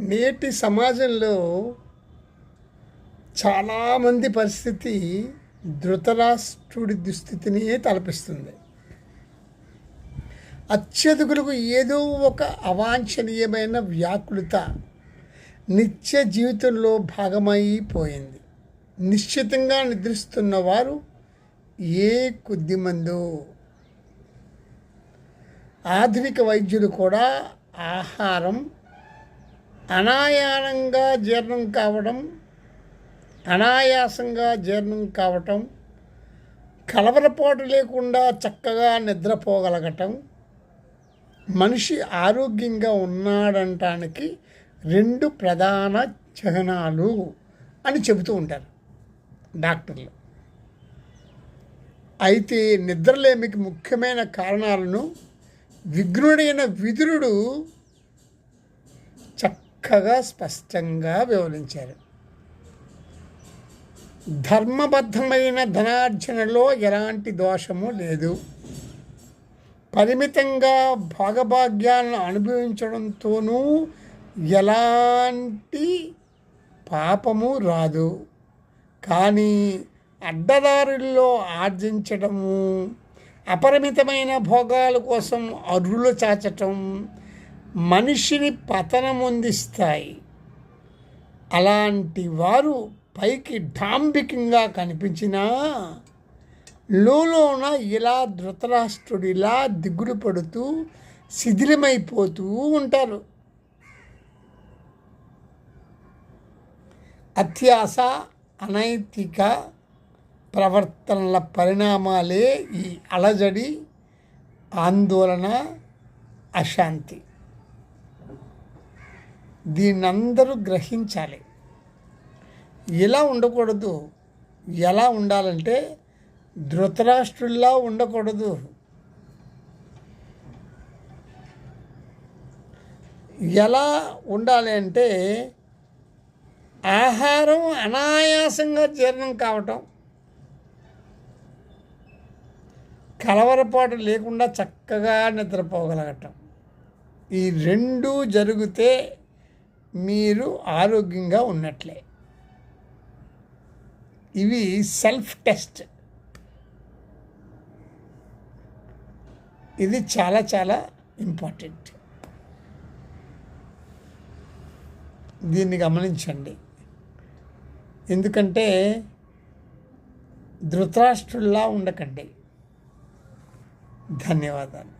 నేటి సమాజంలో చాలామంది పరిస్థితి ధృతరాష్ట్రుడి దుస్థితిని తలపిస్తుంది. అత్యధికులకు ఏదో ఒక అవాంఛనీయమైన వ్యాకులత నిత్య జీవితంలో భాగమైపోయింది. నిశ్చితంగా నిద్రిస్తున్న వారు ఏ కొద్దిమందో. ఆధునిక వైద్యులు కూడా ఆహారం అనాయాసంగా జీర్ణం కావటం, కలవరపాటు లేకుండా చక్కగా నిద్రపోగలగటం, మనిషి ఆరోగ్యంగా ఉన్నాడంటానికి 2 ప్రధాన చిహ్నాలు అని చెబుతూ ఉంటారు డాక్టర్లు. అయితే నిద్రలేమికి ముఖ్యమైన కారణాలను విఘ్నుడైన విదురుడు చక్కగా స్పష్టంగా వివరించారు. ధర్మబద్ధమైన ధనార్జనలో ఎలాంటి దోషము లేదు. పరిమితంగా భోగభాగ్యాలను అనుభవించడంతోనూ ఎలాంటి పాపము రాదు. కానీ అడ్డదారుల్లో ఆర్జించడము, అపరిమితమైన భోగాల కోసం అరులు చాచటం మనిషిని పతనమొందిస్తాయి. అలాంటి వారు పైకి డాంబికంగా కనిపించినా లోలోన ఇలా ధృతరాష్ట్రుడిలా దిగులు పడుతూ శిథిలమైపోతూ ఉంటారు. అత్యాశ, అనైతిక ప్రవర్తనల పరిణామాలే ఈ అలజడి, ఆందోళన, అశాంతి. దీన్నందరూ గ్రహించాలి. ఇలా ఉండకూడదు. ఎలా ఉండాలంటే ధృతరాష్ట్రుల్లా ఉండకూడదు. ఎలా ఉండాలి అంటే ఆహారం అనాయాసంగా జీర్ణం కావటం, కలవరపాటు లేకుండా చక్కగా నిద్రపోగలగటం. ఈ 2 జరిగితే మీరు ఆరోగ్యంగా ఉన్నట్లే. ఇవి సెల్ఫ్ టెస్ట్. ఇది చాలా చాలా ఇంపార్టెంట్. దీన్ని గమనించండి. ఎందుకంటే ధృతరాష్ట్రుల్లా ఉండకండి. ధన్యవాదాలు.